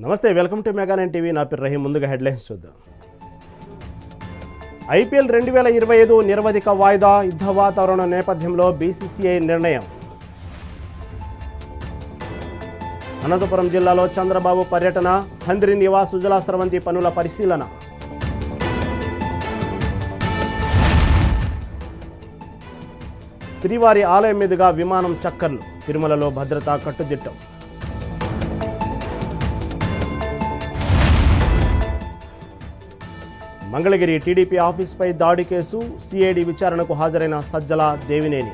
నమస్తే, welcome to mega nine TV. నా పేరు రహీం. ముందుగా హెడ్లైన్స్ చూద్దాం. ఐపీఎల్ 2025 నిరవధిక వాయిదా, యుద్ధ వాతావరణం నేపథ్యంలో బీసీసీఐ నిర్ణయం. అనంతపురం జిల్లాలో చంద్రబాబు పర్యటన, హంద్రి నివాస్ సుజలా స్రవంతి పనుల పరిశీలన. శ్రీవారి ఆలయం మీదుగా విమానం చక్కర్లు, తిరుమలలో భద్రతా కట్టుదిట్టం. మంగళగిరి టీడీపీ ఆఫీస్పై దాడి కేసు, సిఐడి విచారణకు హాజరైన సజ్జల, దేవినేని.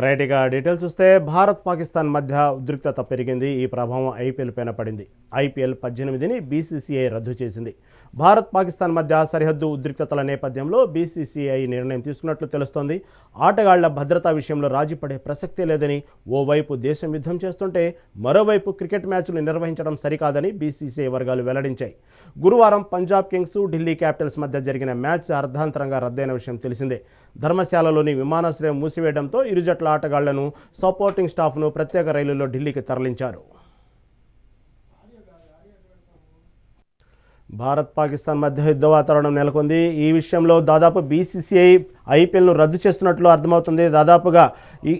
రైట్గా డీటెయిల్స్ చూస్తే, భారత్ పాకిస్తాన్ మధ్య ఉద్రిక్తత పెరిగింది. ఈ ప్రభావం ఐపీఎల్ పైన పడింది. ఐపీఎల్ 18ని బీసీసీఐ రద్దు చేసింది. భారత్ పాకిస్తాన్ మధ్య సరిహద్దు ఉద్రిక్తతల నేపథ్యంలో బీసీసీఐ నిర్ణయం తీసుకున్నట్లు తెలుస్తోంది. ఆటగాళ్ల భద్రతా విషయంలో రాజీ పడే ప్రసక్తే లేదని ఓవైపు దేశం యుద్ధం చేస్తుంటే, మరోవైపు క్రికెట్ మ్యాచ్లు నిర్వహించడం సరికాదని బీసీసీఐ వర్గాలు వెల్లడించాయి. గురువారం పంజాబ్ కింగ్స్, ఢిల్లీ క్యాపిటల్స్ మధ్య జరిగిన మ్యాచ్ అర్ధాంతరంగా రద్దయిన విషయం తెలిసిందే. ధర్మశాలలోని విమానాశ్రయం మూసివేయడంతో ఇరు జట్ల ఆటగాళ్లను, సపోర్టింగ్ స్టాఫ్ను ప్రత్యేక రైలులో ఢిల్లీకి తరలించారు. భారత్ పాకిస్తాన్ మధ్య యుద్ధ వాతావరణం నెలకొంది. ఈ విషయంలో దాదాపు బీసీసీఐ ఐపీఎల్ను రద్దు చేస్తున్నట్లు అర్థమవుతుంది. దాదాపుగా ఈ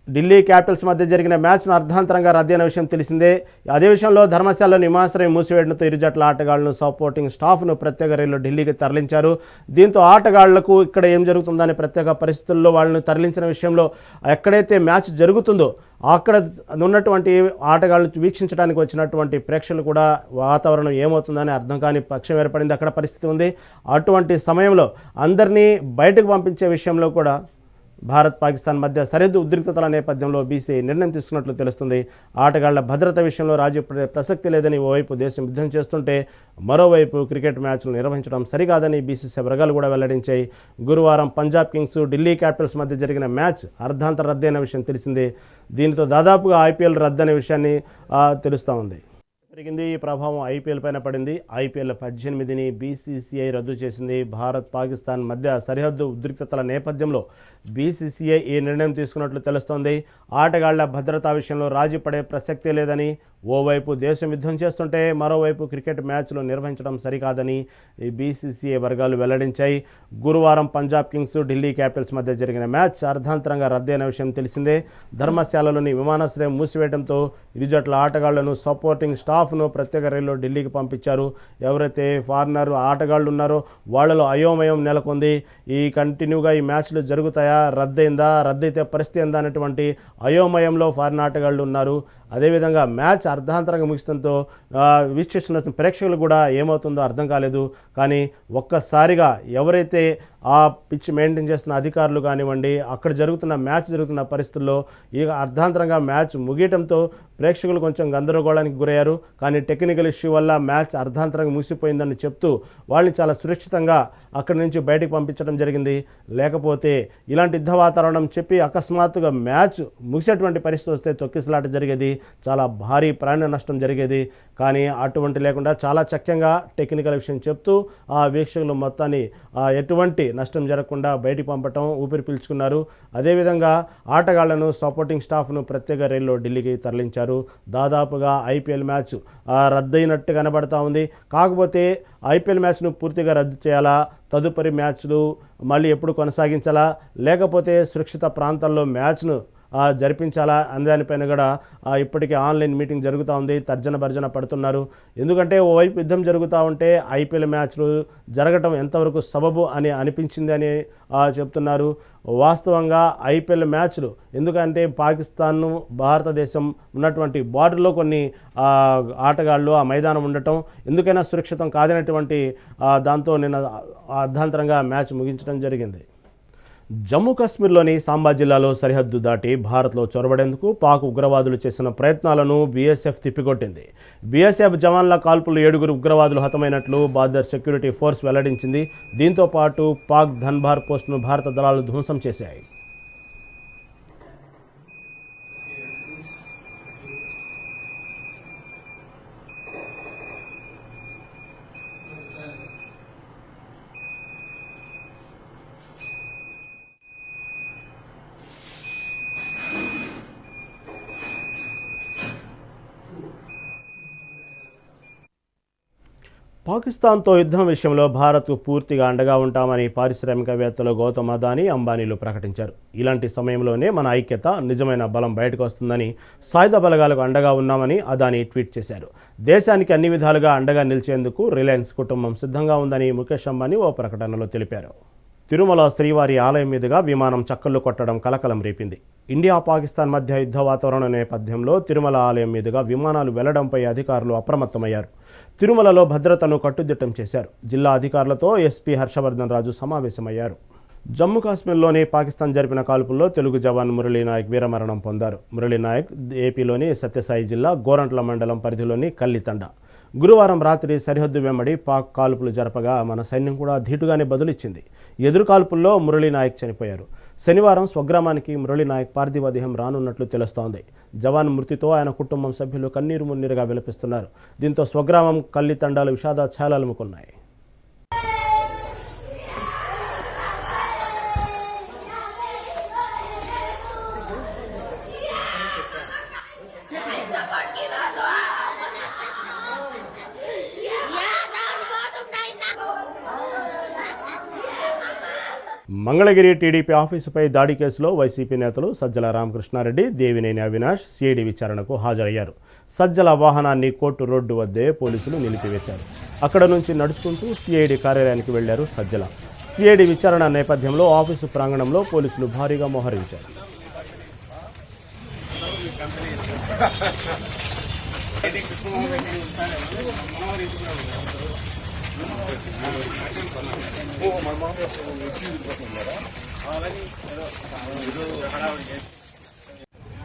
ఢిల్లీ క్యాపిటల్స్ మధ్య జరిగిన మ్యాచ్ను అర్ధాంతరంగా రద్దయిన విషయం తెలిసిందే. అదే విషయంలో ధర్మశాలలో విమానాశ్రయం మూసివేయడంతో ఇరు జట్ల ఆటగాళ్లను, సపోర్టింగ్ స్టాఫ్ను ప్రత్యేక రైల్లో ఢిల్లీకి తరలించారు. దీంతో ఆటగాళ్లకు ఇక్కడ ఏం జరుగుతుందనే ప్రత్యేక పరిస్థితుల్లో వాళ్ళని తరలించిన విషయంలో, ఎక్కడైతే మ్యాచ్ జరుగుతుందో అక్కడ ఉన్నటువంటి ఆటగాళ్లను వీక్షించడానికి వచ్చినటువంటి ప్రేక్షకులు కూడా వాతావరణం ఏమవుతుందని అర్థం కాని పక్షం ఏర్పడింది. అక్కడ పరిస్థితి ఉంది. అటువంటి సమయంలో అందరినీ బయటకు పంపించే విషయంలో కూడా భారత్ పాకిస్తాన్ మధ్య సరిహద్దు ఉద్రిక్తతల నేపథ్యంలో బీసీఐ నిర్ణయం తీసుకున్నట్లు తెలుస్తుంది. ఆటగాళ్ల భద్రత విషయంలో రాజీ పడే ప్రసక్తి లేదని ఓవైపు దేశం యుద్ధం చేస్తుంటే, మరోవైపు క్రికెట్ మ్యాచ్లు నిర్వహించడం సరికాదని బీసీసీఐ వర్గాలు కూడా వెల్లడించాయి. గురువారం పంజాబ్ కింగ్స్, ఢిల్లీ క్యాపిటల్స్ మధ్య జరిగిన మ్యాచ్ అర్ధాంతర రద్దయిన విషయం తెలిసిందే. దీనితో దాదాపుగా ఐపీఎల్ రద్దనే విషయాన్ని తెలుస్తూ ఉంది. పెరిగింది. ఈ ప్రభావం ఐపీఎల్ పైన పడింది. ఐపీఎల్ 18ని బీసీసీఐ రద్దు చేసింది. భారత్ పాకిస్తాన్ మధ్య సరిహద్దు ఉద్రిక్తతల నేపథ్యంలో బీసీసీఐ ఈ నిర్ణయం తీసుకున్నట్లు తెలుస్తోంది. ఆటగాళ్ల భద్రతా విషయంలో రాజీ పడే ప్రసక్తే లేదని ఓవైపు దేశం యుద్ధం చేస్తుంటే, మరోవైపు క్రికెట్ మ్యాచ్లు నిర్వహించడం సరికాదని ఈ బీసీసీఐ వర్గాలు వెల్లడించాయి. గురువారం పంజాబ్ కింగ్స్, ఢిల్లీ క్యాపిటల్స్ మధ్య జరిగిన మ్యాచ్ అర్ధాంతరంగా రద్దయిన విషయం తెలిసిందే. ధర్మశాలలోని విమానాశ్రయం మూసివేయడంతో ఇరు జట్ల ఆటగాళ్లను, సపోర్టింగ్ స్టాఫ్ను ప్రత్యేక రైల్లో ఢిల్లీకి పంపించారు. ఎవరైతే ఫారినర్ ఆటగాళ్లు ఉన్నారో వాళ్లలో అయోమయం నెలకొంది. ఈ కంటిన్యూగా ఈ మ్యాచ్లు జరుగుతాయా, రద్దయిందా, రద్దయితే పరిస్థితి ఏందా అనేటువంటి అయోమయంలో ఫారిన్ ఆటగాళ్లు ఉన్నారు. అదేవిధంగా మ్యాచ్ అర్ధాంతరంగా ముగిస్తుందో వీక్షిస్తున్న ప్రేక్షకులు కూడా ఏమవుతుందో అర్థం కాలేదు. కానీ ఒక్కసారిగా ఎవరైతే ఆ పిచ్ మెయింటైన్ చేస్తున్న అధికారులు కానివ్వండి, అక్కడ మ్యాచ్ జరుగుతున్న పరిస్థితుల్లో ఇక అర్ధాంతరంగా మ్యాచ్ ముగియటంతో ప్రేక్షకులు కొంచెం గందరగోళానికి గురయ్యారు. కానీ టెక్నికల్ ఇష్యూ వల్ల మ్యాచ్ అర్ధాంతరంగా ముగిసిపోయిందని చెప్తూ వాళ్ళని చాలా సురక్షితంగా అక్కడి నుంచి బయటకు పంపించడం జరిగింది. లేకపోతే ఇలాంటి యుద్ధ వాతావరణం చెప్పి అకస్మాత్తుగా మ్యాచ్ ముగిసేటువంటి పరిస్థితి వస్తే తొక్కిసలాట జరిగేది, చాలా భారీ ప్రాణ నష్టం జరిగేది. కానీ అటువంటి లేకుండా చాలా చక్కగా టెక్నికల్ విషయం చెప్తూ ఆ వీక్షకులు మొత్తాన్ని ఎటువంటి నష్టం జరగకుండా బయటికి పంపటం, ఊపిరి పీల్చుకున్నారు. అదేవిధంగా ఆటగాళ్లను, సపోర్టింగ్ స్టాఫ్ను ప్రత్యేక రైల్లో ఢిల్లీకి తరలించారు. దాదాపుగా ఐపీఎల్ మ్యాచ్ రద్దయినట్టు కనబడతా ఉంది. కాకపోతే ఐపీఎల్ మ్యాచ్ను పూర్తిగా రద్దు చేయాలా, తదుపరి మ్యాచ్లు మళ్ళీ ఎప్పుడు కొనసాగించాలా, లేకపోతే సురక్షిత ప్రాంతాల్లో మ్యాచ్ను జరిపించాలా అనే దానిపైన కూడా ఇప్పటికే ఆన్లైన్ మీటింగ్ జరుగుతూ ఉంది. తర్జన భర్జన పడుతున్నారు. ఎందుకంటే ఓవైపు యుద్ధం జరుగుతూ ఉంటే ఐపీఎల్ మ్యాచ్లు జరగటం ఎంతవరకు సబబు అని అనిపించింది అని చెప్తున్నారు. వాస్తవంగా ఐపీఎల్ మ్యాచ్లు ఎందుకంటే పాకిస్తాన్, భారతదేశం ఉన్నటువంటి బార్డర్లో కొన్ని ఆటగాళ్ళు ఆ మైదానం ఉండటం ఎందుకైనా సురక్షితం కాదనేటువంటి దాంతో నిన్న అర్ధాంతరంగా మ్యాచ్ ముగించడం జరిగింది. జమ్మూ కాశ్మీర్లోని సాంబా జిల్లాలో సరిహద్దు దాటి భారత్లో చొరబడేందుకు పాక్ ఉగ్రవాదులు చేసిన ప్రయత్నాలను బీఎస్ఎఫ్ తిప్పికొట్టింది. బీఎస్ఎఫ్ జవాన్ల కాల్పులు 7 ఉగ్రవాదులు హతమైనట్లు బార్డర్ సెక్యూరిటీ ఫోర్స్ వెల్లడించింది. దీంతో పాటు పాక్ ధన్బార్ పోస్టును భారత దళాలు ధ్వంసం చేశాయి. పాకిస్తాన్తో యుద్ధం విషయంలో భారత్కు పూర్తిగా అండగా ఉంటామని పారిశ్రామికవేత్తలు గౌతమ్ అదానీ, అంబానీలు ప్రకటించారు. ఇలాంటి సమయంలోనే మన ఐక్యత, నిజమైన బలం బయటకు వస్తుందని, సాయుధ బలగాలకు అండగా ఉన్నామని అదానీ ట్వీట్ చేశారు. దేశానికి అన్ని విధాలుగా అండగా నిలిచేందుకు రిలయన్స్ కుటుంబం సిద్ధంగా ఉందని ముఖేష్ అంబానీ ఓ ప్రకటనలో తెలిపారు. తిరుమల శ్రీవారి ఆలయం మీదుగా విమానం చక్కర్లు కొట్టడం కలకలం రేపింది. ఇండియా పాకిస్తాన్ మధ్య యుద్ధ వాతావరణం నేపథ్యంలో తిరుమల ఆలయం మీదుగా విమానాలు వెళ్లడంపై అధికారులు అప్రమత్తమయ్యారు. తిరుమలలో భద్రతను కట్టుదిట్టం చేశారు. జిల్లా అధికారులతో ఎస్పీ హర్షవర్ధన్ రాజు సమావేశమయ్యారు. జమ్మూ కాశ్మీర్లోని పాకిస్తాన్ జరిపిన కాల్పుల్లో తెలుగు జవాన్ మురళీనాయక్ వీరమరణం పొందారు. మురళీనాయక్ ఏపీలోని సత్యసాయి జిల్లా గోరంట్ల మండలం పరిధిలోని కల్లితండ. గురువారం రాత్రి సరిహద్దు వెంబడి పాక్ కాల్పులు జరపగా మన సైన్యం కూడా ధీటుగానే బదులిచ్చింది. ఎదురు కాల్పుల్లో మురళీనాయక్ చనిపోయారు. శనివారం స్వగ్రామానికి మురళీనాయక్ పార్థివదేహం రానున్నట్లు తెలుస్తోంది. జవాన్ మృతితో ఆయన కుటుంబం సభ్యులు కన్నీరు మున్నీరుగా విలపిస్తున్నారు. దీంతో స్వగ్రామం కల్లితండాలు విషాద ఛాయలముకున్నాయి. మంగళగిరి టీడీపీ ఆఫీసుపై దాడి కేసులో వైసీపీ నేతలు సజ్జల రామకృష్ణారెడ్డి, దేవినేని అవినాష్ సిఐడి విచారణకు హాజరయ్యారు. సజ్జల వాహనాన్ని కోర్టు రోడ్డు వద్దే పోలీసులు నిలిపివేశారు. అక్కడ నుంచి నడుచుకుంటూ సిఐడి కార్యాలయానికి వెళ్లారు సజ్జల. సిఐడి విచారణ నేపథ్యంలో ఆఫీసు ప్రాంగణంలో పోలీసులు భారీగా మోహరించారు.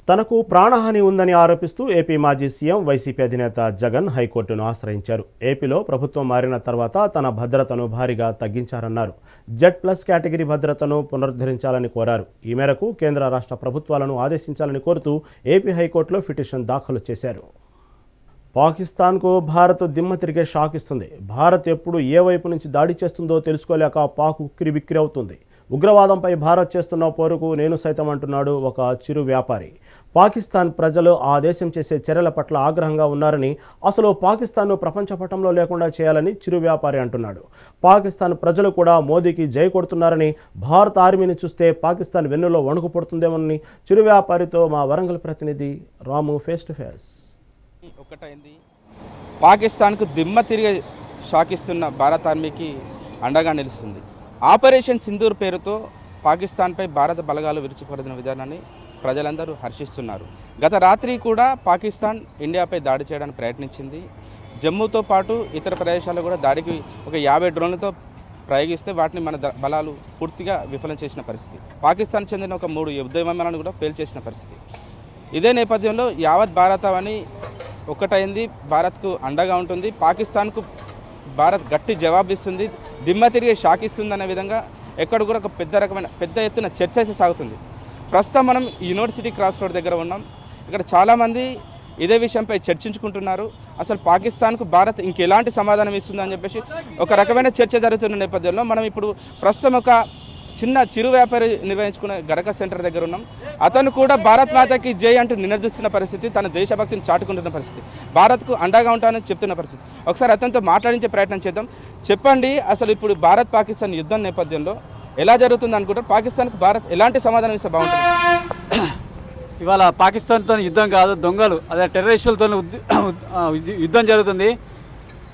తనకు ప్రాణహాని ఉందని ఆరోపిస్తూ ఏపీ మాజీ సీఎం వైసీపీ అధినేత జగన్ హైకోర్టును ఆశ్రయించారు. ఏపీలో ప్రభుత్వం మారిన తర్వాత తన భద్రతను భారీగా తగ్గించారన్నారు. Z+ కేటగిరీ భద్రతను పునరుద్ధరించాలని కోరారు. ఈ మేరకు కేంద్ర రాష్ట్ర ప్రభుత్వాలను ఆదేశించాలని కోరుతూ ఏపీ హైకోర్టులో పిటిషన్ దాఖలు చేశారు. పాకిస్తాన్కు భారత్ దిమ్మ తిరిగే షాక్ ఇస్తుంది. భారత్ ఎప్పుడు ఏ వైపు నుంచి దాడి చేస్తుందో తెలుసుకోలేక పాక్ ఉక్కిరిబిక్కిరి అవుతుంది. ఉగ్రవాదంపై భారత్ చేస్తున్న పోరుకు నేను సైతం అంటున్నాడు ఒక చిరు వ్యాపారి. పాకిస్తాన్ ప్రజలు ఆ దేశం చేసే చర్యల పట్ల ఆగ్రహంగా ఉన్నారని, అసలు పాకిస్తాన్ను ప్రపంచ పటంలో లేకుండా చేయాలని చిరు వ్యాపారి అంటున్నాడు. పాకిస్తాన్ ప్రజలు కూడా మోదీకి జై కొడుతున్నారని, భారత ఆర్మీని చూస్తే పాకిస్తాన్ వెన్నులో వణుకు పుడుతుందేమోనని చిరు వ్యాపారితో మా వరంగల్ ప్రతినిధి రాము ఫేస్ టు ఫేస్. ఒకటైంది, పాకిస్తాన్కు దిమ్మ తిరిగే షాకిస్తున్న భారత ఆర్మీకి అండగా నిలుస్తుంది. ఆపరేషన్ సింధూర్ పేరుతో పాకిస్తాన్పై భారత బలగాలు విరుచుపడిన విధానాన్ని ప్రజలందరూ హర్షిస్తున్నారు. గత రాత్రి కూడా పాకిస్తాన్ ఇండియాపై దాడి చేయడానికి ప్రయత్నించింది. జమ్మూతో పాటు ఇతర ప్రదేశాల్లో కూడా దాడికి ఒక 50 డ్రోన్లతో ప్రయోగిస్తే వాటిని మన బలాలు పూర్తిగా విఫలం చేసిన పరిస్థితి. పాకిస్తాన్ చెందిన ఒక 3 యుద్ధ విమానాలను కూడా పేల్చేసిన పరిస్థితి. ఇదే నేపథ్యంలో యావత్ భారతావని ఒకటైంది, భారత్కు అండగా ఉంటుంది. పాకిస్తాన్కు భారత్ గట్టి జవాబిస్తుంది, దిమ్మ తిరిగి షాకిస్తుంది అనే విధంగా ఎక్కడ కూడా ఒక పెద్ద ఎత్తున చర్చ అయితే సాగుతుంది. ప్రస్తుతం మనం యూనివర్సిటీ క్రాస్ రోడ్ దగ్గర ఉన్నాం. ఇక్కడ చాలామంది ఇదే విషయంపై చర్చించుకుంటున్నారు. అసలు పాకిస్తాన్కు భారత్ ఇంకెలాంటి సమాధానం ఇస్తుందని చెప్పేసి ఒక రకమైన చర్చ జరుగుతున్న నేపథ్యంలో మనం ఇప్పుడు ప్రస్తుతం ఒక చిరు వ్యాపారి నిర్వహించుకునే గడక సెంటర్ దగ్గర ఉన్నాం. అతను కూడా భారత్ మాతకి జై అంటూ నినదిస్తున్న పరిస్థితి, తన దేశభక్తిని చాటుకుంటున్న పరిస్థితి, భారత్కు అండగా ఉంటానని చెప్తున్న పరిస్థితి. ఒకసారి అతనితో మాట్లాడించే ప్రయత్నం చేద్దాం. చెప్పండి, అసలు ఇప్పుడు భారత్ పాకిస్తాన్ యుద్ధం నేపథ్యంలో ఎలా జరుగుతుంది అనుకుంటారు? పాకిస్తాన్కు భారత్ ఎలాంటి సమాధానం ఇస్తే బాగుంటుంది? ఇవాళ పాకిస్తాన్తో యుద్ధం కాదు, దొంగలు అదే టెర్రరిస్టులతో యుద్ధం జరుగుతుంది.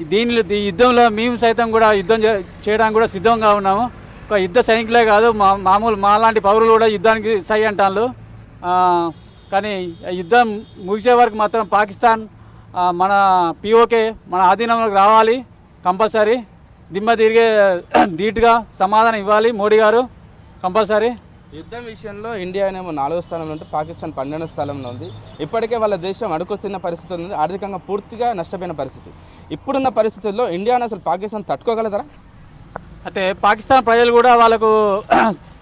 ఈ యుద్ధంలో మేము సైతం కూడా యుద్ధం చేయడానికి కూడా సిద్ధంగా ఉన్నాము. ఒక యుద్ధ సైనికులే కాదు, మామూలు మాలాంటి పౌరులు కూడా యుద్ధానికి సై అంటారు. కానీ యుద్ధం ముగిసే వరకు మాత్రం పాకిస్తాన్ మన POK మన ఆధీనంలోకి రావాలి. కంపల్సరీ దిమ్మ తిరిగే ధీటుగా సమాధానం ఇవ్వాలి మోడీ గారు కంపల్సరీ. యుద్ధం విషయంలో ఇండియా ఏమో 4వ స్థానంలో ఉంటే పాకిస్తాన్ 12వ స్థానంలో ఉంది. ఇప్పటికే వాళ్ళ దేశం అడుకొస్తున్న పరిస్థితి ఉంది, ఆర్థికంగా పూర్తిగా నష్టపోయిన పరిస్థితి. ఇప్పుడున్న పరిస్థితుల్లో ఇండియాను అసలు పాకిస్తాన్ తట్టుకోగలుగుతారా? అయితే పాకిస్తాన్ ప్రజలు కూడా వాళ్ళకు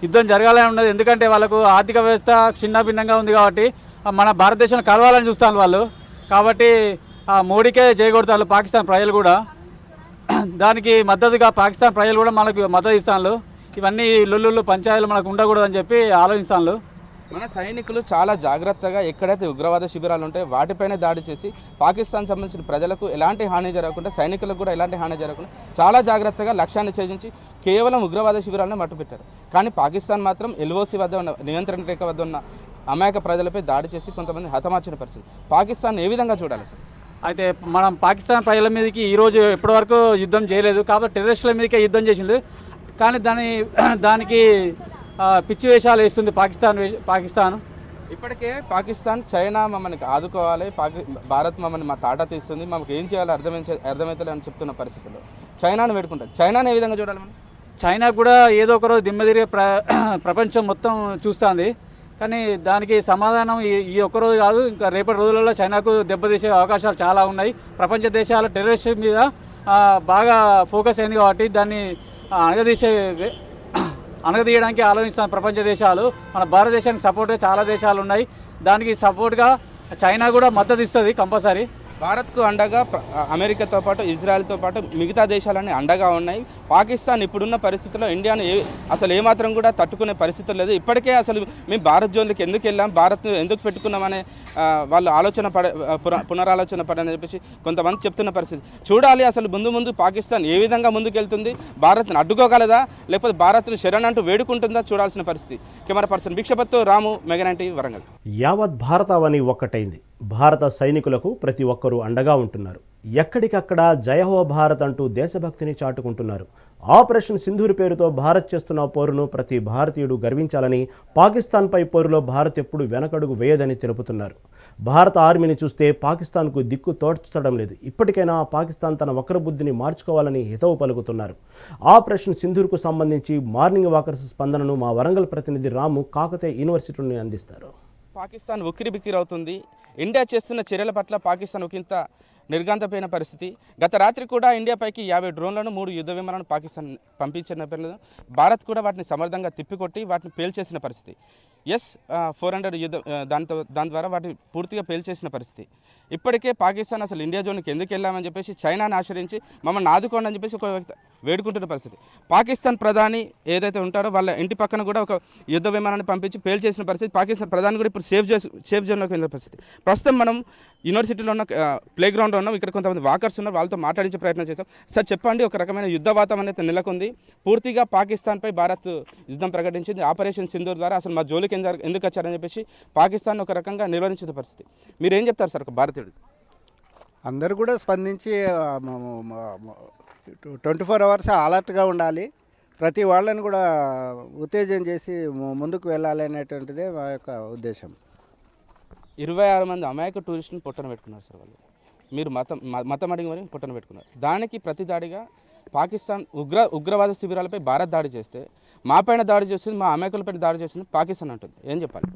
యుద్ధం జరగాలని ఉన్నది. ఎందుకంటే వాళ్ళకు ఆర్థిక వ్యవస్థ చిన్న భిన్నంగా ఉంది కాబట్టి మన భారతదేశంలో కలవాలని చూస్తాను వాళ్ళు. కాబట్టి మోడీకే చేయగొడతారు పాకిస్తాన్ ప్రజలు కూడా. దానికి మద్దతుగా పాకిస్తాన్ ప్రజలు కూడా మనకు మద్దతు ఇస్తాను. ఇవన్నీ లొల్లుళ్ళు పంచాయతీలు మనకు ఉండకూడదని చెప్పి ఆలోచిస్తాను. మన సైనికులు చాలా జాగ్రత్తగా ఎక్కడైతే ఉగ్రవాద శిబిరాలు ఉంటాయో వాటిపైన దాడి చేసి పాకిస్తాన్ సంబంధించిన ప్రజలకు ఎలాంటి హాని జరగకుండా, సైనికులకు కూడా ఎలాంటి హాని జరగకుండా చాలా జాగ్రత్తగా లక్ష్యాన్ని ఛేదించి కేవలం ఉగ్రవాద శిబిరాలను మట్టుపెట్టారు. కానీ పాకిస్తాన్ మాత్రం ఎల్ఓసి వద్ద ఉన్న, నియంత్రణ రేఖ వద్ద ఉన్న అమాయక ప్రజలపై దాడి చేసి కొంతమంది హతమార్చిన పరిస్థితి. పాకిస్తాన్ ఏ విధంగా చూడాలి సార్? అయితే మనం పాకిస్తాన్ ప్రజల మీదకి ఈరోజు ఎప్పటివరకు యుద్ధం చేయలేదు, కాబట్టి టెర్రరిస్టుల మీదకే యుద్ధం చేసింది. కానీ దానికి పిచ్చి వేషాలు వేస్తుంది పాకిస్తాన్. ఇప్పటికే పాకిస్తాన్, చైనా మమ్మల్ని ఆదుకోవాలి, భారత్ మమ్మల్ని మా తాట తీస్తుంది, మాకు ఏం చేయాలో అర్థమవుతుంది అని చెప్తున్న పరిస్థితుల్లో చైనాను వేడుకుంటారు. చైనాను ఏ విధంగా చూడాలి మనం? చైనా కూడా ఏదో ఒక రోజు దిమ్మదిరిగే ప్రపంచం మొత్తం చూస్తుంది. కానీ దానికి సమాధానం ఈ ఒక్కరోజు కాదు, ఇంకా రేపటి రోజులలో చైనాకు దెబ్బతీసే అవకాశాలు చాలా ఉన్నాయి. ప్రపంచ దేశాల టెర్రరిస్ట్ మీద బాగా ఫోకస్ అయింది కాబట్టి దాన్ని అణగదీయడానికి ఆలోచిస్తాను ప్రపంచ దేశాలు. మన భారతదేశానికి సపోర్ట్గా చాలా దేశాలు ఉన్నాయి. దానికి సపోర్ట్గా చైనా కూడా మద్దతు ఇస్తుంది కంపల్సరీ. భారత్కు అండగా అమెరికాతో పాటు ఇజ్రాయెల్తో పాటు మిగతా దేశాలన్నీ అండగా ఉన్నాయి. పాకిస్తాన్ ఇప్పుడున్న పరిస్థితుల్లో ఇండియాను అసలు ఏమాత్రం కూడా తట్టుకునే పరిస్థితులు లేదు. ఇప్పటికే అసలు మేము భారత్ జోన్లకు ఎందుకు వెళ్ళాం, భారత్ను ఎందుకు పెట్టుకున్నామనే వాళ్ళు పునరాలోచన పడని చెప్పేసి కొంతమంది చెప్తున్న పరిస్థితి. చూడాలి అసలు ముందు పాకిస్తాన్ ఏ విధంగా ముందుకెళ్తుంది, భారత్ను అడ్డుకోగలదా లేకపోతే భారత్ను శరణంటూ వేడుకుంటుందా చూడాల్సిన పరిస్థితి. కెమెరా పర్సన్ భిక్షపత్తో రాము, మెగానైటీ, వరంగల్. యావత్ భారతావని ఒక్కటైంది. భారత సైనికులకు ప్రతి ఒక్కరూ అండగా ఉంటున్నారు. ఎక్కడికక్కడ జయహో భారత్ అంటూ దేశభక్తిని చాటుకుంటున్నారు. ఆపరేషన్ సింధూర్ పేరుతో భారత్ చేస్తున్న పోరును ప్రతి భారతీయుడు గర్వించాలని, పాకిస్తాన్పై పోరులో భారత్ ఎప్పుడు వెనకడుగు వేయదని తెలుపుతున్నారు. భారత ఆర్మీని చూస్తే పాకిస్తాన్కు దిక్కు తోడ్చడం లేదు. ఇప్పటికైనా పాకిస్తాన్ తన వక్రబుద్ధిని మార్చుకోవాలని హితవు పలుకుతున్నారు. ఆపరేషన్ సింధూర్కు సంబంధించి మార్నింగ్ వాకర్స్ స్పందనను మా వరంగల్ ప్రతినిధి రాము కాకతీయ యూనివర్సిటీ నుండి అందిస్తారు. పాకిస్తాన్ ఉక్కిరిబిక్కిరి అవుతుంది. ఇండియా చేస్తున్న చర్యల పట్ల పాకిస్తాన్ ఒకంత నిర్ఘాంతపోయిన పరిస్థితి. గత రాత్రి కూడా ఇండియాపైకి 50 డ్రోన్లను 3 యుద్ధ విమానాలను పాకిస్తాన్ పంపించిన పేర్లేదు. భారత్ కూడా వాటిని సమర్థంగా తిప్పికొట్టి వాటిని పేల్చేసిన పరిస్థితి. S-400 దాని ద్వారా వాటిని పూర్తిగా పేల్చేసిన పరిస్థితి. ఇప్పటికే పాకిస్తాన్ అసలు ఇండియా జోన్కి ఎందుకు వెళ్ళామని చెప్పేసి చైనాని ఆశ్రయించి మమ్మల్ని ఆదుకోండి అని చెప్పేసి ఒక వేడుకుంటున్న పరిస్థితి. పాకిస్తాన్ ప్రధాని ఏదైతే ఉంటారో వాళ్ళ ఇంటి పక్కన కూడా ఒక యుద్ధ విమానాన్ని పంపించి పేల్చేసిన పరిస్థితి. పాకిస్తాన్ ప్రధాని కూడా ఇప్పుడు సేఫ్ జోన్లోకి వెళ్ళిన పరిస్థితి. ప్రస్తుతం మనం యూనివర్సిటీలో ఉన్న ప్లే గ్రౌండ్లో ఉన్నాం. ఇక్కడ కొంతమంది వాకర్స్ ఉన్నారు, వాళ్ళతో మాట్లాడించే ప్రయత్నం చేస్తాం. సార్ చెప్పండి, ఒక రకమైన యుద్ధ వాతావరణం అయితే నెలకొంది. పూర్తిగా పాకిస్తాన్పై భారత్ యుద్ధం ప్రకటించింది. ఆపరేషన్ సింధూర్ ద్వారా అసలు మా జోలికి ఎందుకు వచ్చారని చెప్పేసి పాకిస్తాన్ ఒక రకంగా నిర్వహించిన పరిస్థితి. మీరు ఏం చెప్తారు సార్ ఒక భారతీయుడు? అందరూ కూడా స్పందించి 24 అవర్స్ అలర్ట్గా ఉండాలి. ప్రతి వాళ్ళని కూడా ఉత్తేజం చేసి ముందుకు వెళ్ళాలి అనేటువంటిదే మా యొక్క ఉద్దేశం. 26 మంది అమాయక టూరిస్టుని పొట్టన పెట్టుకున్నారు సార్ వాళ్ళు. మీరు మతం అడిగి మరి పొట్టన పెట్టుకున్నారు. దానికి ప్రతి దాడిగా పాకిస్తాన్ ఉగ్రవాద శిబిరాలపై భారత్ దాడి చేస్తే మా పైన దాడి చేస్తుంది, మా అమాయకులపైన దాడి చేస్తుంది పాకిస్తాన్ అంటుంది. ఏం చెప్పాలి?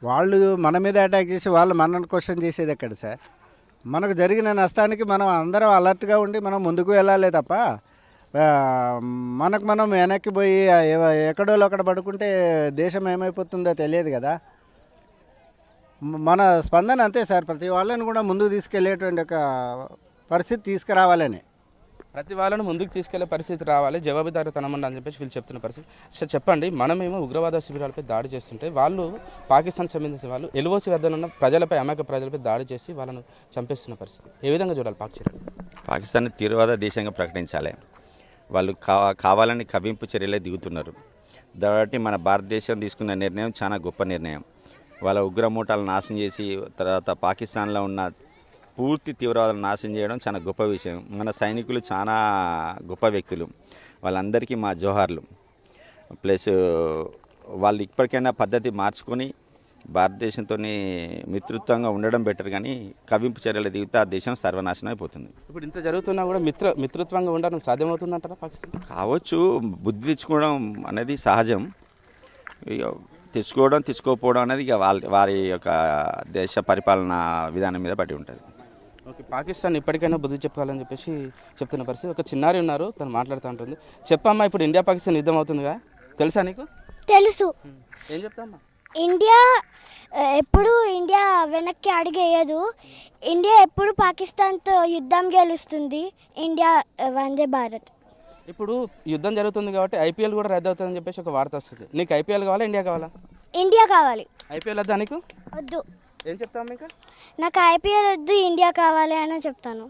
వాళ్ళు మన మీద అటాక్ చేసి వాళ్ళు మనల్ని క్వశ్చన్ చేసేది ఎక్కడ సార్? మనకు జరిగిన నష్టానికి మనం అందరం అలర్ట్గా ఉండి మనం ముందుకు వెళ్ళాలి తప్ప మనకు మనం వెనక్కి పోయి ఎక్కడోళ్ళు అక్కడ పడుకుంటే దేశం ఏమైపోతుందో తెలియదు కదా. మన స్పందన అంతే సార్, ప్రతి వాళ్ళని కూడా ముందుకు తీసుకెళ్లేటువంటి ఒక పరిస్థితి తీసుకురావాలని, ప్రతి వాళ్ళను ముందుకు తీసుకెళ్లే పరిస్థితి రావాలి, జవాబుదారీతనం అని చెప్పేసి వీళ్ళు చెప్తున్న పరిస్థితి. సార్ చెప్పండి, మనమేమో ఉగ్రవాద శిబిరాలపై దాడి చేస్తుంటే వాళ్ళు పాకిస్తాన్ సంబంధించిన వాళ్ళు ఎల్ఓసి వద్ద ఉన్న ప్రజలపై, అమాయక ప్రజలపై దాడి చేసి వాళ్ళను చంపేస్తున్న పరిస్థితి. ఏ విధంగా చూడాలి పాకిస్తాన్ తీవ్రవాద దేశంగా ప్రకటించాలి. వాళ్ళు కావాలని కవింపు చర్యలే దిగుతున్నారు. కాబట్టి మన భారతదేశం తీసుకున్న నిర్ణయం చాలా గొప్ప నిర్ణయం. వాళ్ళ ఉగ్రమూటాలను నాశనం చేసి తర్వాత పాకిస్తాన్లో ఉన్న పూర్తి తీవ్రవాదాలను నాశనం చేయడం చాలా గొప్ప విషయం. మన సైనికులు చాలా గొప్ప వ్యక్తులు, వాళ్ళందరికీ మా జోహార్లు. ప్లస్ వాళ్ళు ఇప్పటికైనా పద్ధతి మార్చుకొని భారతదేశంతో మిత్రత్వంగా ఉండడం బెటర్, కానీ కవింపు చర్యలు దిగితే ఆ దేశం సర్వనాశనం అయిపోతుంది. ఇప్పుడు ఇంత జరుగుతున్నా కూడా మిత్రత్వంగా ఉండడం సాధ్యమవుతుందంటారా పాకిస్తాన్? కావచ్చు, బుద్ధి తెచ్చుకోవడం అనేది సహజం. తెచ్చుకోకపోవడం అనేది ఇక వారి యొక్క దేశ పరిపాలన విధానం మీద పడి ఉంటుంది. ఓకే, పాకిస్తాన్ ఇప్పటికైనా బుద్ధి చెప్పాలని చెప్పేసి చెప్తున్న పరిస్థితి. ఒక చిన్నారి ఉన్నారు, తను మాట్లాడుతూ ఉంటుంది. చెప్పమ్మా, ఇప్పుడు ఇండియా పాకిస్తాన్ యుద్ధం అవుతుందిగా, తెలుసా నీకు? తెలుసు. ఏం చెప్తామ్మా? ఇండియా వెనక్కి అడిగేయదు. ఇండియా ఎప్పుడు పాకిస్తాన్తో యుద్ధం గెలుస్తుంది. ఇండియా వందే భారత్. ఇప్పుడు యుద్ధం జరుగుతుంది కాబట్టి ఐపీఎల్ కూడా రద్దు అవుతుందని చెప్పేసి ఒక వార్త వస్తుంది. నీకు ఐపీఎల్ కావాలా, ఇండియా కావాలా? ఇండియా కావాలి. ఐపీఎల్ వద్దా నీకు? వద్దు. ఏం చెప్తావు ఇంకా? నాకు ఐపీఎల్ వద్దు, ఇండియా కావాలి అని చెప్తాను.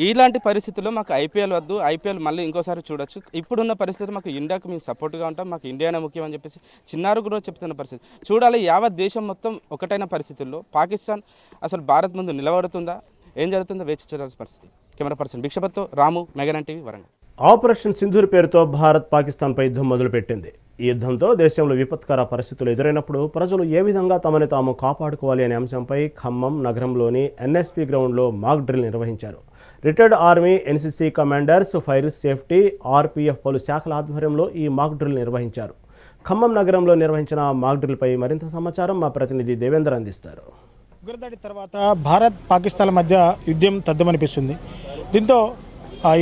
ఇలాంటి పరిస్థితుల్లో మాకు ఐపీఎల్ వద్దు, ఐపీఎల్ మళ్ళీ ఇంకోసారి చూడొచ్చు, ఇప్పుడున్న పరిస్థితి మాకు ఇండియాకు మేము సపోర్ట్గా ఉంటాం, మాకు ఇండియానే ముఖ్యం అని చెప్పేసి చిన్నారు కూడా చెప్తున్న పరిస్థితి చూడాలి. యావత్ దేశం మొత్తం ఒకటైన పరిస్థితుల్లో పాకిస్తాన్ అసలు భారత్ ముందు నిలబడుతుందా, ఏం జరుగుతుందో వేచి చూడాల్సిన పరిస్థితి. కెమెరా పర్సన్ భిక్షపత్తో రాము, మెగానన్ టీవీ, వరంగల్. ఆపరేషన్ సింధూర్ పేరుతో భారత్ పాకిస్తాన్పై యుద్ధం మొదలుపెట్టింది. ఈ యుద్ధంతో దేశంలో విపత్కర పరిస్థితులు ఎదురైనప్పుడు ప్రజలు ఏ విధంగా తమని తాము కాపాడుకోవాలి అనే అంశంపై ఖమ్మం నగరంలోని ఎన్ఎస్పీ గ్రౌండ్లో మాక్ డ్రిల్ నిర్వహించారు. Retired army, NCC commanders, fire safety, RPF పలు శాఖల ఆధ్వర్యంలో ఈ మాక్ డ్రిల్ నిర్వహించారు. ఖమ్మం నగరంలో నిర్వహించిన మాక్ డ్రిల్పై మరింత సమాచారం మా ప్రతినిధి దేవేందర్ అందిస్తారు. ఉగ్రదాడి తర్వాత భారత్ పాకిస్తాన్ల మధ్య యుద్ధం తద్దమనిపిస్తుంది. దీంతో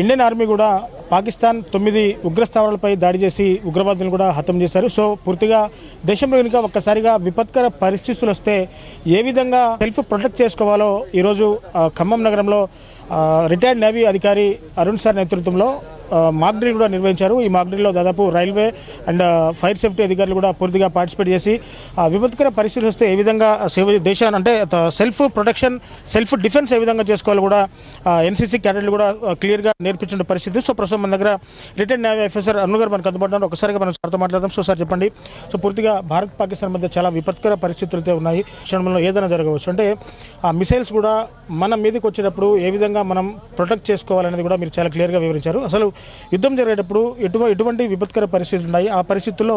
ఇండియన్ ఆర్మీ కూడా పాకిస్తాన్ 9 ఉగ్రస్థావరాలపై దాడి చేసి ఉగ్రవాదులను కూడా హతం చేశారు. సో పూర్తిగా దేశంలో కనుక ఒక్కసారిగా విపత్కర పరిస్థితులు వస్తే ఏ విధంగా సెల్ఫ్ ప్రొటెక్ట్ చేసుకోవాలో ఈరోజు ఖమ్మం నగరంలో రిటైర్డ్ నేవీ అధికారి అరుణ్ సార్ నేతృత్వంలో మాక్ డ్రిల్ కూడా నిర్వహించారు. ఈ మాక్ డ్రిల్లో దాదాపు రైల్వే అండ్ ఫైర్ సేఫ్టీ అధికారులు కూడా పూర్తిగా పార్టిసిపేట్ చేసి విపత్కర పరిస్థితులు వస్తే ఏ విధంగా దేశాన్ని అంటే సెల్ఫ్ ప్రొటెక్షన్, సెల్ఫ్ డిఫెన్స్ ఏ విధంగా చేసుకోవాలో కూడా ఎన్సీసీ క్యాడెట్లు కూడా క్లియర్గా నేర్పించిన పరిస్థితి. సో ప్రస్తుతం మన దగ్గర రిటైర్డ్ నేవీ ఆఫీసర్ అరుణ్ గారు మనకు అందుబాటులో ఒకసారిగా మనం సార్తో మాట్లాడదాం. సో సార్ చెప్పండి, సో పూర్తిగా భారత్ పాకిస్తాన్ మధ్య చాలా విపత్కర పరిస్థితులు అయితే ఉన్నాయి. క్షణంలో ఏదైనా జరగవచ్చు, అంటే ఆ మిసైల్స్ కూడా మన మీదకి వచ్చేటప్పుడు ఏ విధంగా మనం ప్రొటెక్ట్ చేసుకోవాలనేది కూడా మీరు చాలా క్లియర్గా వివరించారు. అసలు యుద్ధం జరిగేటప్పుడు ఎటువంటి విపత్కర పరిస్థితులు ఉన్నాయి, ఆ పరిస్థితుల్లో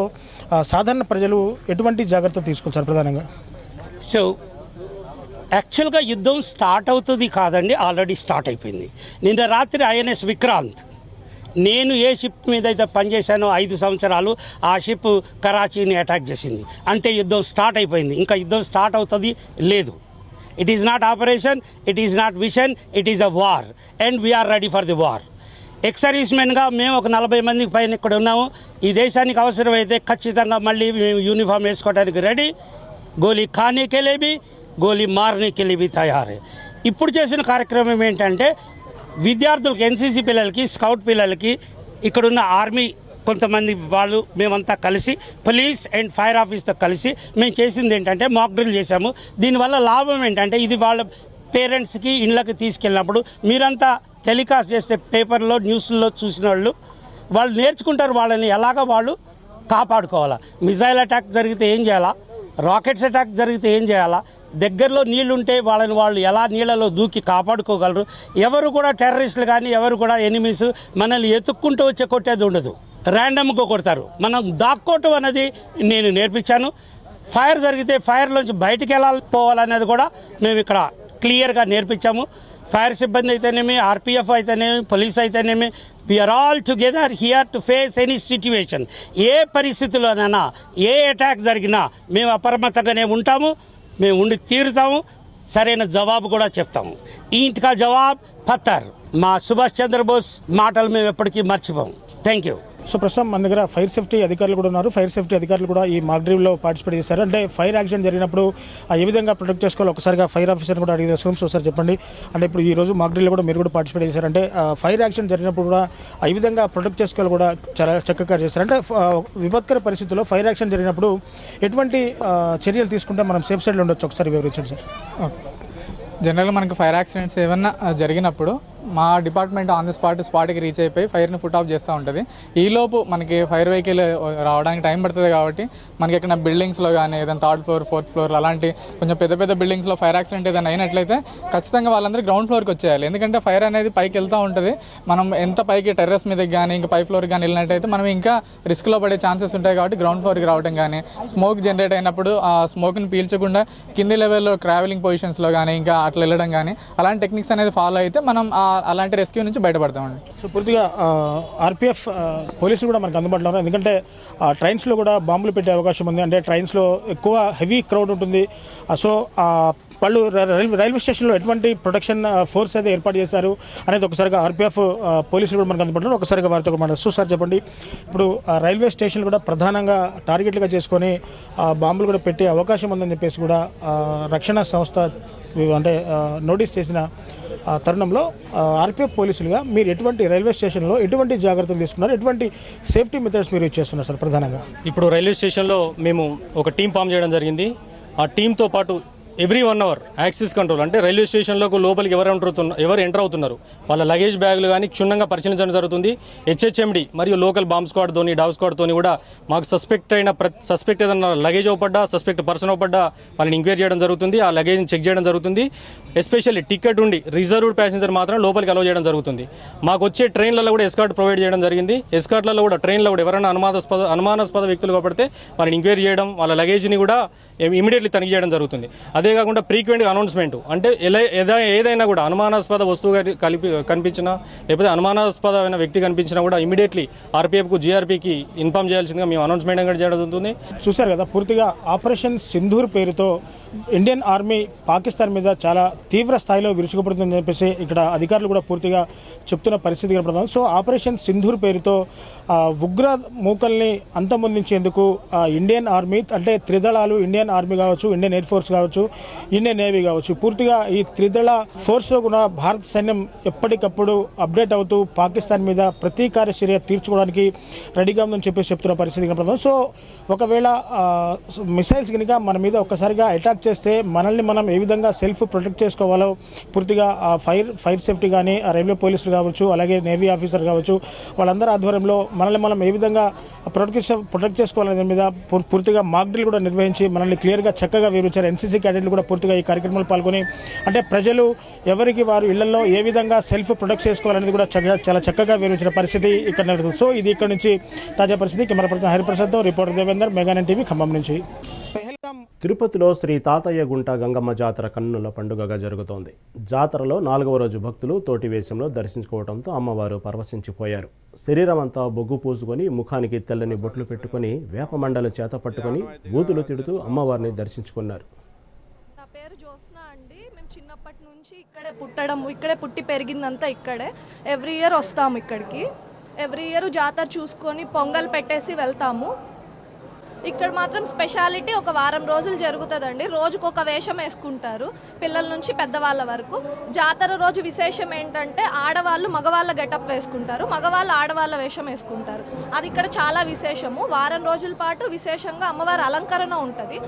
సాధారణ ప్రజలు ఎటువంటి జాగ్రత్త తీసుకొచ్చారు ప్రధానంగా? సో యాక్చువల్గా యుద్ధం స్టార్ట్ అవుతుంది కాదండి, ఆల్రెడీ స్టార్ట్ అయిపోయింది. నిన్న రాత్రి ఐఎన్ఎస్ విక్రాంత్, నేను ఏ షిప్ మీద అయితే పనిచేశానో 5 సంవత్సరాలు, ఆ షిప్ కరాచీని అటాక్ చేసింది. అంటే యుద్ధం స్టార్ట్ అయిపోయింది, ఇంకా యుద్ధం స్టార్ట్ అవుతుంది లేదు. It is not operation, it is not mission, it is a war and we are ready for the war. ఎక్సర్వీస్మెన్గా మేము ఒక 40 మందికి పైన ఇక్కడ ఉన్నాము. ఈ దేశానికి అవసరమైతే ఖచ్చితంగా మళ్ళీ మేము యూనిఫామ్ వేసుకోవడానికి రెడీ. గోలీ ఖానేకే లే భీ, గోలీ మారనేకే లే భీ తయారు. ఇప్పుడు చేసిన కార్యక్రమం ఏంటంటే విద్యార్థులకి, ఎన్సీసీ పిల్లలకి, స్కౌట్ పిల్లలకి, ఇక్కడున్న ఆర్మీ కొంతమంది వాళ్ళు మేమంతా కలిసి పోలీస్ అండ్ ఫైర్ ఆఫీస్తో కలిసి మేము చేసింది ఏంటంటే మాక్ డ్రిల్ చేశాము. దీనివల్ల లాభం ఏంటంటే ఇది వాళ్ళ పేరెంట్స్కి ఇళ్ళకి తీసుకెళ్ళినప్పుడు మీరంతా టెలికాస్ట్ చేస్తే పేపర్లో, న్యూస్లో చూసిన వాళ్ళు నేర్చుకుంటారు వాళ్ళని ఎలాగ వాళ్ళు కాపాడుకోవాలా. మిసైల్ అటాక్ జరిగితే ఏం చేయాలా, రాకెట్స్ అటాక్ జరిగితే ఏం చేయాలా, దగ్గరలో నీళ్లుంటే వాళ్ళని వాళ్ళు ఎలా నీళ్ళలో దూకి కాపాడుకోగలరు. ఎవరు కూడా టెర్రరిస్టులు కానీ ఎవరు కూడా ఎనిమీస్ మనల్ని ఎత్తుక్కుంటూ వచ్చే కొట్టేది ఉండదు, ర్యాండమ్గా కొడతారు. మనం దాక్కోవటం అనేది నేను నేర్పించాను. ఫైర్ జరిగితే ఫైర్లోంచి బయటికి ఎలా పోవాలనేది కూడా మేము ఇక్కడ క్లియర్గా నేర్పించాము. ఫైర్ సిబ్బంది అయితేనేమి, ఆర్పీఎఫ్ అయితేనేమి, పోలీస్ అయితేనేమి, we are all together here to face any situation. ఏ పరిస్థితుల్లోనైనా ఏ అటాక్ జరిగినా మేము అప్రమత్తంగానే ఉంటాము, మేము ఉండి తీరుతాము, సరైన జవాబు కూడా చెప్తాము. ఇంటికా జవాబ్ పత్తర్. మా సుభాష్ చంద్రబోస్ మాటలు మేము ఎప్పటికీ మర్చిపోము. Thank you. సో ప్రస్తుతం మన దగ్గర ఫైర్ సేఫ్టీ అధికారులు కూడా ఉన్నారు. ఫైర్ సేఫ్టీ అధికారులు కూడా ఈ మాక్ డ్రిల్లో పార్టిసిపేట్ చేశారు. అంటే ఫైర్ యాక్సిడెంట్ జరిగినప్పుడు ఏ విధంగా ప్రొటెక్ట్ చేసుకోవాలి ఒకసారిగా ఫైర్ ఆఫీసర్ని కూడా అడిగి తెలుసుకుందాం. సో సార్ చెప్పండి, అంటే ఇప్పుడు ఈ రోజు మాక్ డ్రిల్లో కూడా మీరు కూడా పార్టిసిపేట్ చేశారు. అంటే ఫైర్ యాక్సిడెంట్ జరిగినప్పుడు కూడా ఈ విధంగా ప్రొటెక్ట్ చేసుకోవాలి కూడా చాలా చక్కగా చేశారు. అంటే విపత్కర పరిస్థితుల్లో ఫైర్ యాక్సిడెంట్ జరిగినప్పుడు ఎటువంటి చర్యలు తీసుకుంటే మనం సేఫ్ సైడ్లో ఉండొచ్చు, ఒకసారి వివరించండి సార్. జనరల్గా మనకి ఫైర్ యాక్సిడెంట్స్ ఏమన్నా జరిగినప్పుడు మా డిపార్ట్మెంట్ ఆన్ ది స్పాట్కి రీచ్ అయిపోయి ఫైర్ని పుట్ ఆఫ్ చేస్తూ ఉంటుంది. ఈలోపు మనకి ఫైర్ వెహికల్ రావడానికి టైం పడుతుంది కాబట్టి మనకి ఎక్కడ బిల్డింగ్స్లో కానీ ఏదైనా 3rd ఫ్లోర్ 4th ఫ్లోర్ అలాంటి కొంచెం పెద్ద పెద్ద బిల్డింగ్స్లో ఫైర్ యాక్సిడెంట్ ఏదైనా అయినట్లయితే ఖచ్చితంగా వాళ్ళందరూ గ్రౌండ్ ఫ్లోర్కి వచ్చేయాలి. ఎందుకంటే ఫైర్ అనేది పైకి వెళ్తూ ఉంటుంది. మనం ఎంత పైకి టెర్రస్ మీదకి కానీ ఇంకా 5th ఫ్లోర్కి కానీ వెళ్ళినట్టయితే మనం ఇంకా రిస్క్లో పడే ఛాన్సెస్ ఉంటాయి. కాబట్టి గ్రౌండ్ ఫ్లోర్కి రావడం కానీ, స్మోక్ జనరేట్ అయినప్పుడు ఆ స్మోక్ని పీల్చకుండా కింది లెవెల్లో ట్రావెలింగ్ పొజిషన్స్లో కానీ ఇంకా అట్లా వెళ్ళడం కానీ అలాంటి టెక్నిక్స్ అనేది ఫాలో అయితే మనం అలాంటి రెస్క్యూ నుంచి బయటపడతామండి. సో పూర్తిగా ఆర్పీఎఫ్ పోలీసులు కూడా మనకు అందుబాటులో ఉన్నారు. ఎందుకంటే ట్రైన్స్లో కూడా బాంబులు పెట్టే అవకాశం ఉంది. అంటే ట్రైన్స్లో ఎక్కువ హెవీ క్రౌడ్ ఉంటుంది. సో వాళ్ళు రైల్వే స్టేషన్లో ఎటువంటి ప్రొటెక్షన్ ఫోర్స్ అయితే ఏర్పాటు చేశారు అనేది ఒకసారిగా ఆర్పీఎఫ్ పోలీసులు కూడా మనకు అందుబాటులో ఒకసారిగా వారితో మాట్లాడారు. సో సార్ చెప్పండి, ఇప్పుడు రైల్వే స్టేషన్లు కూడా ప్రధానంగా టార్గెట్లుగా చేసుకొని బాంబులు కూడా పెట్టే అవకాశం ఉందని చెప్పేసి కూడా రక్షణ సంస్థ అంటే నోటీస్ చేసిన తరుణంలో ఆర్పిఎఫ్ పోలీసులుగా మీరు ఎటువంటి రైల్వే స్టేషన్లో ఎటువంటి జాగ్రత్తలు తీసుకున్నారు, ఎటువంటి సేఫ్టీ మెథడ్స్ మీరు యూజ్ చేస్తున్నారు సార్? ప్రధానంగా ఇప్పుడు రైల్వే స్టేషన్లో మేము ఒక టీం ఫామ్ చేయడం జరిగింది. ఆ టీంతో పాటు ఎవ్రీ 1 అవర్ యాక్సిస్ కంట్రోల్, అంటే రైల్వే స్టేషన్లోకి లోపలికి ఎవరు ఎంటర్ అవుతున్నారు వాళ్ళ లగేజ్ బ్యాగులు కానీ క్షుణ్ణంగా పరిశీలించడం జరుగుతుంది. హెచ్హెచ్ఎండి మరియు లోకల్ బాంబ్ స్క్వాడ్తోని డావ్ స్క్వాడ్తోని కూడా మాకు సస్పెక్ట్ ఏదన్నా లగేజ్ అవపడ్డా, సస్పెక్ట్ పర్సన్ అవపడ్డా వాళ్ళని ఎంక్వైరీ చేయడం జరుగుతుంది. ఆ లగేజ్ని చెక్ చేయడం జరుగుతుంది. ఎస్పెషల్లీ టికెట్ ఉండి రిజర్వ్డ్ ప్యాసింజర్ మాత్రం లోపలికి అలౌ చేయడం జరుగుతుంది. మాకు వచ్చే ట్రైన్లలో కూడా ఎస్కార్ట్ ప్రొవైడ్ చేయడం జరిగింది. ఎస్కార్ట్లలో కూడా ట్రైన్లో కూడా ఎవరైనా అనుమానాస్పద వ్యక్తులు కాబడితే వాళ్ళని ఎంక్వైరీ చేయడం, వాళ్ళ లగేజ్ని కూడా ఇమీడియట్లీ తనిఖీ చేయడం జరుగుతుంది. అదే కాకుండా ఫ్రీక్వెంట్ అనౌన్స్మెంట్, అంటే ఏదైనా కూడా అనుమానాస్పద వస్తువు కనిపించినా లేకపోతే అనుమానాస్పదమైన వ్యక్తి కనిపించినా కూడా ఇమీడియట్లీ ఆర్పిఎఫ్కు జీఆర్పీకి ఇన్ఫార్మ్ చేయాల్సిందిగా మేము అనౌన్స్మెంట్ కూడా చేయడం జరుగుతుంది. చూశారు కదా, పూర్తిగా ఆపరేషన్ సింధూర్ పేరుతో ఇండియన్ ఆర్మీ పాకిస్తాన్ మీద చాలా తీవ్ర స్థాయిలో విరుచుకుపడుతుందని చెప్పేసి ఇక్కడ అధికారులు కూడా పూర్తిగా చెప్తున్న పరిస్థితి కనపడుతుంది. సో ఆపరేషన్ సింధూర్ పేరుతో ఉగ్ర మూకల్ని అంతమొందించేందుకు ఇండియన్ ఆర్మీ, అంటే త్రిదళాలు, ఇండియన్ ఆర్మీ కావచ్చు, ఇండియన్ ఎయిర్ ఫోర్స్ కావచ్చు, ఇండియన్ నేవీ కావచ్చు, పూర్తిగా ఈ త్రిదళ ఫోర్స్లో కూడా భారత సైన్యం ఎప్పటికప్పుడు అప్డేట్ అవుతూ పాకిస్తాన్ మీద ప్రతీకార చర్య తీర్చుకోవడానికి రెడీగా ఉందని చెప్పేసి చెప్తున్న పరిస్థితి కనపడుతుంది. సో ఒకవేళ మిసైల్స్ కనుక మన మీద ఒక్కసారిగా అటాక్ చేస్తే మనల్ని మనం ఏ విధంగా సెల్ఫ్ ప్రొటెక్ట్ చేసుకోవాలో పూర్తిగా ఫైర్ సేఫ్టీ కానీ రైల్వే పోలీసులు కావచ్చు, అలాగే నేవీ ఆఫీసర్ కావచ్చు, వాళ్ళందరి ఆధ్వర్యంలో మనల్ని మనం ఏ విధంగా ప్రొటెక్ట్ చేసుకోవాలనే మీద పూర్తిగా మాక్ డ్రిల్ కూడా నిర్వహించి మనల్ని క్లియర్గా చక్కగా వివరించారు. ఎన్సీసీ క్యాడెట్లు కూడా పూర్తిగా ఈ కార్యక్రమంలో పాల్గొని, అంటే ప్రజలు ఎవరికి వారు ఇళ్లలో ఏ విధంగా సెల్ఫ్ ప్రొటెక్ట్ చేసుకోవాలనేది కూడా చాలా చక్కగా వివరించిన పరిస్థితి ఇక్కడ నెలకొంది. సో ఇది ఇక్కడ నుంచి తాజా పరిస్థితి. కెమెరా పర్సన్ హరిప్రసాద్తో రిపోర్టర్ దేవేందర్, మెగా9 టీవీ, ఖమ్మం నుంచి. తిరుపతిలో శ్రీ తాతయ్య గుంట గంగమ్మ జాతర కన్నుల పండుగగా జరుగుతోంది. జాతరలో 4వ రోజు భక్తులు తోటి వేషంలో దర్శించుకోవడంతో అమ్మవారు పరవశించిపోయారు. శరీరం అంతా బొగ్గు పూసుకొని, ముఖానికి తెల్లని బొట్లు పెట్టుకొని, వేపమండలు చేత పట్టుకొని బూతులు తిడుతూ అమ్మవారిని దర్శించుకున్నారు. నా పేరు జ్యోత్స్న అండి. మేము చిన్నప్పటి నుంచి ఇక్కడే పుట్టి పెరిగిందంతా ఇక్కడే. ఎవ్రీ ఇయర్ వస్తాము ఇక్కడికి. ఎవ్రీ ఇయర్ జాతర చూసుకొని పొంగల్ పెట్టేసి వెళ్తాము. ఇక్కడ మాత్రం స్పెషాలిటీ ఒక వారం రోజులు జరుగుతుందండి. రోజుకొక వేషం వేసుకుంటారు, పిల్లల నుంచి పెద్దవాళ్ళ వరకు. జాతర రోజు విశేషం ఏంటంటే ఆడవాళ్ళు మగవాళ్ళ గెటప్ వేసుకుంటారు, మగవాళ్ళు ఆడవాళ్ళ వేషం వేసుకుంటారు. అది ఇక్కడ చాలా విశేషము. వారం రోజుల పాటు విశేషంగా అమ్మవారి అలంకరణ ఉంటుంది.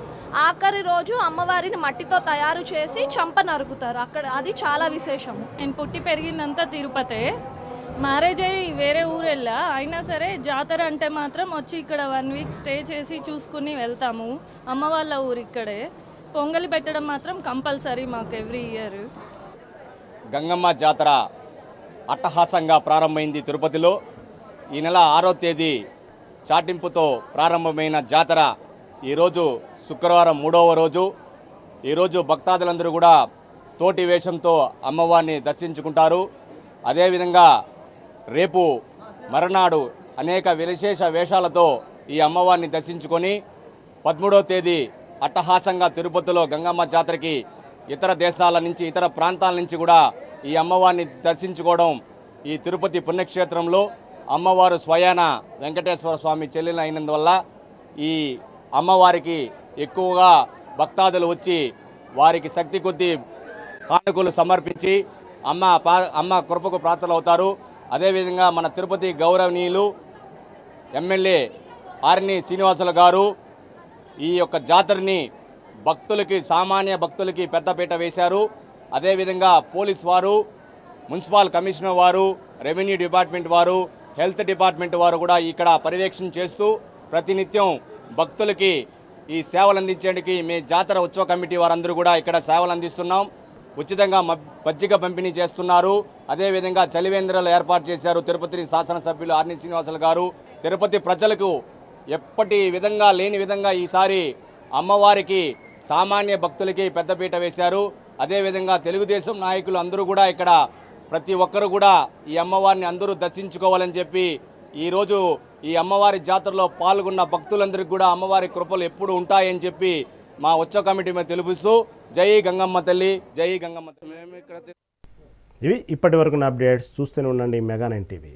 ఆఖరి రోజు అమ్మవారిని మట్టితో తయారు చేసి చంప నరుకుతారు అక్కడ. అది చాలా విశేషము. నేను పుట్టి పెరిగిందంతా తిరుపతే. మ్యారేజ్ అయ్యి వేరే ఊరు వెళ్ళా, అయినా సరే జాతర అంటే మాత్రం వచ్చి ఇక్కడ 1 వీక్ స్టే చేసి చూసుకుని వెళ్తాము. అమ్మ వాళ్ళ ఊరు ఇక్కడే. పొంగలి పెట్టడం మాత్రం కంపల్సరీ మాకు ఎవ్రీ ఇయర్. గంగమ్మ జాతర అట్టహాసంగా ప్రారంభమైంది తిరుపతిలో. ఈ నెల 6వ తేదీ చాటింపుతో ప్రారంభమైన జాతర ఈరోజు శుక్రవారం 3వ రోజు. ఈరోజు భక్తాదులందరూ కూడా తోటి వేషంతో అమ్మవారిని దర్శించుకుంటారు. అదేవిధంగా రేపు మరునాడు అనేక విశేష వేషాలతో ఈ అమ్మవారిని దర్శించుకొని 13వ తేదీ అట్టహాసంగా తిరుపతిలో గంగమ్మ జాతరకి ఇతర దేశాల నుంచి, ఇతర ప్రాంతాల నుంచి కూడా ఈ అమ్మవారిని దర్శించుకోవడం ఈ తిరుపతి పుణ్యక్షేత్రంలో అమ్మవారు స్వయాన వెంకటేశ్వర స్వామి చెల్లెలు అయినందువల్ల ఈ అమ్మవారికి ఎక్కువగా భక్తాదులు వచ్చి వారికి శక్తి కొద్దీ కానుకలు సమర్పించి అమ్మ కృపకు ప్రార్థనలు అవుతారు. అదేవిధంగా మన తిరుపతి గౌరవనీయులు ఎమ్మెల్యే ఆర్ని శ్రీనివాసులు గారు ఈ యొక్క జాతరని భక్తులకి, సామాన్య భక్తులకి పెద్దపీట వేశారు. అదేవిధంగా పోలీస్ వారు, మున్సిపల్ కమిషనర్ వారు, రెవెన్యూ డిపార్ట్మెంట్ వారు, హెల్త్ డిపార్ట్మెంట్ వారు కూడా ఇక్కడ పర్యవేక్షణ చేస్తూ ప్రతినిత్యం భక్తులకి ఈ సేవలు అందించడానికి మీ జాతర ఉత్సవ కమిటీ వారందరూ కూడా ఇక్కడ సేవలు అందిస్తున్నాం. ఉచితంగా మజ్జిగ పంపిణీ చేస్తున్నారు. అదేవిధంగా చలివేంద్రాలు ఏర్పాటు చేశారు తిరుపతి శాసనసభ్యులు ఆర్ని శ్రీనివాసులు గారు. తిరుపతి ప్రజలకు ఎప్పటి విధంగా లేని విధంగా ఈసారి అమ్మవారికి, సామాన్య భక్తులకి పెద్దపీట వేశారు. అదేవిధంగా తెలుగుదేశం నాయకులు అందరూ కూడా ఇక్కడ ప్రతి ఒక్కరు కూడా ఈ అమ్మవారిని అందరూ దర్శించుకోవాలని చెప్పి ఈరోజు ఈ అమ్మవారి జాతరలో పాల్గొన్న భక్తులందరికీ కూడా అమ్మవారి కృపలు ఎప్పుడు ఉంటాయని చెప్పి మా ఉత్సవ కమిటీ మీద తెలుపుస్తూ జై గంగమ్మ తల్లి, జై గంగమ్మ తల్లి. ఇవి ఇప్పటి వరకు అప్డేట్స్. చూస్తూనే ఉండండి మెగా9 టీవీ.